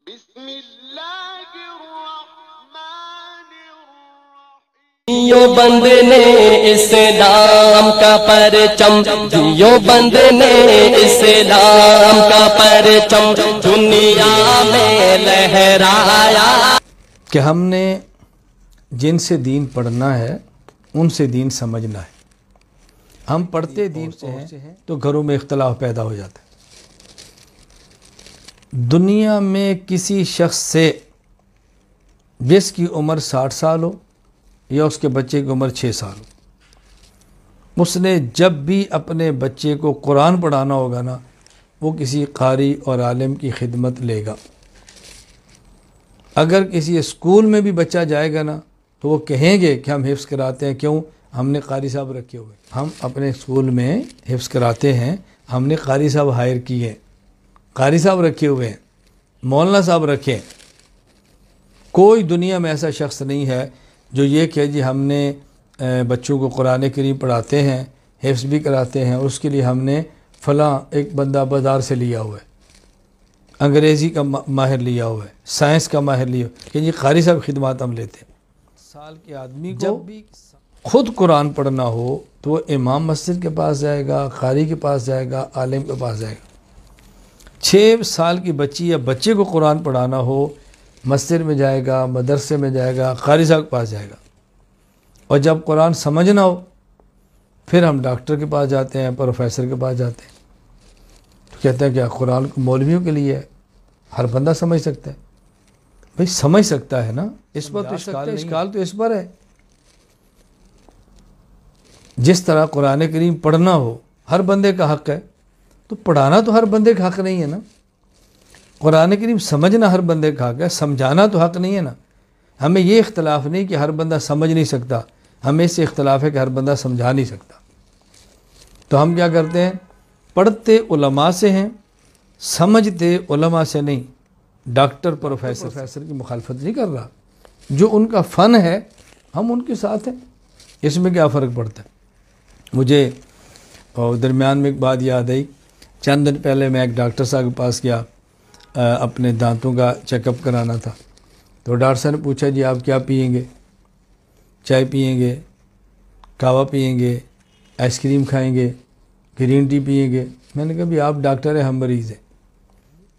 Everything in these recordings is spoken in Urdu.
بسم اللہ الرحمن الرحیم۔ دیو بند نے اسلام کا پرچم، دیو بند نے اسلام کا پرچم دنیا میں لہرایا۔ کہ ہم نے جن سے دین پڑھنا ہے ان سے دین سمجھنا ہے۔ ہم پڑھتے دین سے ہیں تو گھروں میں اختلاف پیدا ہو جاتا ہے۔ دنیا میں کسی شخص سے جس کی عمر 60 سال ہو یا اس کے بچے کی عمر 6 سال ہو، اس نے جب بھی اپنے بچے کو قرآن پڑھانا ہوگا نا، وہ کسی قاری اور عالم کی خدمت لے گا۔ اگر کسی اسکول میں بھی بچہ جائے گا نا تو وہ کہیں گے کہ ہم حفظ کراتے ہیں، کیوں؟ ہم نے قاری صاحب رکھے ہوئے، ہم اپنے اسکول میں حفظ کراتے ہیں، ہم نے قاری صاحب ہائر کیے ہیں، قاری صاحب رکھے ہوئے ہیں، مولانا صاحب رکھے ہیں۔ کوئی دنیا میں ایسا شخص نہیں ہے جو یہ کہ جی ہم نے بچوں کو قرآن کریم پڑھاتے ہیں، حفظ بھی کراتے ہیں، اس کے لیے ہم نے فلاں ایک بندہ بازار سے لیا ہوا ہے، انگریزی کا ماہر لیا ہوا ہے، سائنس کا ماہر لیا ہوا ہے کہ جی قاری صاحب خدمات ہم لیتے ہیں۔ سال کے آدمی کو جب بھی خود قرآن پڑھنا ہو تو وہ امام مسجد کے پاس جائے گا، قاری کے پاس جائے گا، عالم کے پاس جائے گا۔ 6 سال کی بچی یا بچے کو قرآن پڑھانا ہو، مسجد میں جائے گا، مدرسے میں جائے گا، قاری صاحب کے پاس جائے گا۔ اور جب قرآن سمجھنا ہو پھر ہم ڈاکٹر کے پاس جاتے ہیں، پروفیسر کے پاس جاتے ہیں۔ تو کہتے ہیں کہ قرآن مولویوں کے لیے ہے، ہر بندہ سمجھ سکتا ہے۔ بھئی سمجھ سکتا ہے نا، اس پر تو اشکال تو اس پر ہے۔ جس طرح قرآن کریم پڑھنا ہو ہر بندے کا حق ہے، تو پڑھانا تو ہر بندے کا حق نہیں ہے نا۔ قرآن کریم سمجھنا ہر بندے کا حق ہے، سمجھانا تو حق نہیں ہے نا۔ ہمیں یہ اختلاف نہیں کہ ہر بندہ سمجھ نہیں سکتا، ہمیں اس سے اختلاف ہے کہ ہر بندہ سمجھا نہیں سکتا۔ تو ہم کیا کرتے ہیں؟ پڑھتے علماء سے ہیں، سمجھتے علماء سے نہیں۔ ڈاکٹر پروفیسر کی مخالفت نہیں کر رہا، جو ان کا فن ہے ہم ان کے ساتھ ہیں، اس میں کیا فرق پڑتا ہے؟ مجھے درمیان میں ایک بات یاد آئی، چند دن پہلے میں ایک ڈاکٹر صاحب کے پاس گیا، اپنے دانتوں کا چیک اپ کرانا تھا۔ تو ڈاکٹر صاحب نے پوچھا جی آپ کیا پئیں گے؟ چائے پئیں گے، کہوہ پئیں گے، آئس کریم کھائیں گے، گرین ٹی پئیں گے؟ میں نے کہا بھی آپ ڈاکٹر ہیں، ہم مریض ہیں،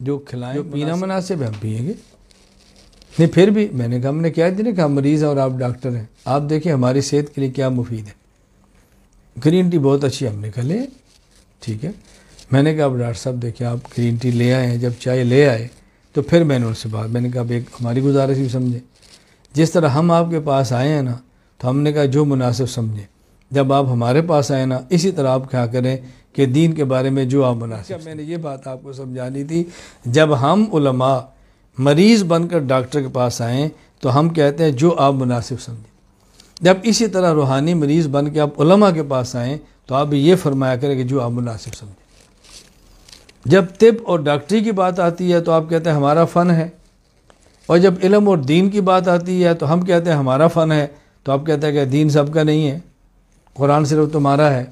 جو کھلائیں جو پینا مناسب ہے ہم پئیں گے۔ نہیں پھر بھی میں نے کہا ہم نے کیا دیا کہ ہم مریض ہیں اور آپ ڈاکٹر ہیں، آپ دیکھیں ہماری صحت کے لیے کیا مفید ہے۔ گرین ٹی بہت اچھی، ہم نے کہا لے ٹھیک ہے۔ میں نے کہا اب ڈاکٹر صاحب دیکھیں آپ گرین ٹی لے آئے ہیں، جب چائے لے آئے تو پھر میں نے ان سے بات، میں نے کہا اب ایک ہماری گزارش بھی سمجھیں، جس طرح ہم آپ کے پاس آئے ہیں نا تو ہم نے کہا جو مناسب سمجھیں، جب آپ ہمارے پاس آئے نا اسی طرح آپ کیا کریں کہ دین کے بارے میں جو آپ مناسب۔ میں نے یہ بات آپ کو سمجھانی تھی، جب ہم علماء مریض بن کر ڈاکٹر کے پاس آئیں تو ہم کہتے ہیں جو آپ مناسب سمجھیں۔ جب اسی طرح روحانی مریض بن کے آپ علماء کے پاس آئیں تو آپ یہ فرمایا کریں کہ جو آپ مناسب سمجھیں۔ جب طب اور ڈاکٹری کی بات آتی ہے تو آپ کہتے ہیں ہمارا فن ہے، اور جب علم اور دین کی بات آتی ہے تو ہم کہتے ہیں ہمارا فن ہے، تو آپ کہتے ہیں کہ دین سب کا نہیں ہے، قرآن صرف تمہارا ہے،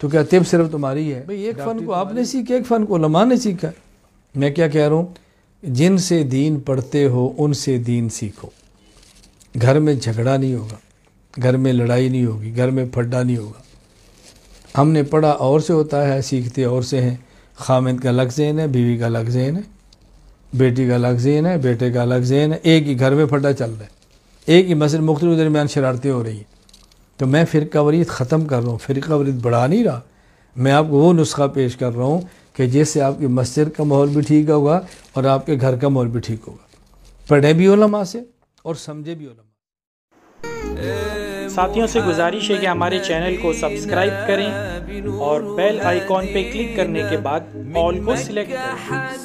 تو کیا طب صرف تمہاری ہے؟ بھئی ایک فن کو آپ نے سیکھا، ایک فن کو علماء نے سیکھا۔ میں کیا کہہ رہا ہوں؟ جن سے دین پڑھتے ہو ان سے دین سیکھو۔ گھر میں جھگڑا نہیں ہوگا، گھر میں لڑائی نہیں ہوگی، گھر میں پھڈا نہیں ہوگا۔ ہم نے پڑھا اور سے ہوتا ہے، سیکھتے اور سے ہیں۔ خامد کا الگ ذہن ہے، بیوی کا الگ ذہن ہے، بیٹی کا الگ ذہن ہے، بیٹے کا الگ ذہن ہے، ایک ہی گھر میں پھڈا چل رہا ہے، ایک ہی مسجد مختلف درمیان شرارتیں ہو رہی ہیں۔ تو میں فرقہ واریت ختم کر رہا ہوں، فرقہ واریت بڑھا نہیں رہا، میں آپ کو وہ نسخہ پیش کر رہا ہوں کہ جس سے آپ کی مسجد کا ماحول بھی ٹھیک ہوگا اور آپ کے گھر کا ماحول بھی ٹھیک ہوگا۔ پڑھے بھی علماء سے اور سمجھے بھی علماء۔ ساتھیوں سے گزارش ہے کہ ہمارے چینل کو سبسکرائب کریں اور بیل آئیکن پہ کلک کرنے کے بعد آل کو سلیکٹ کریں۔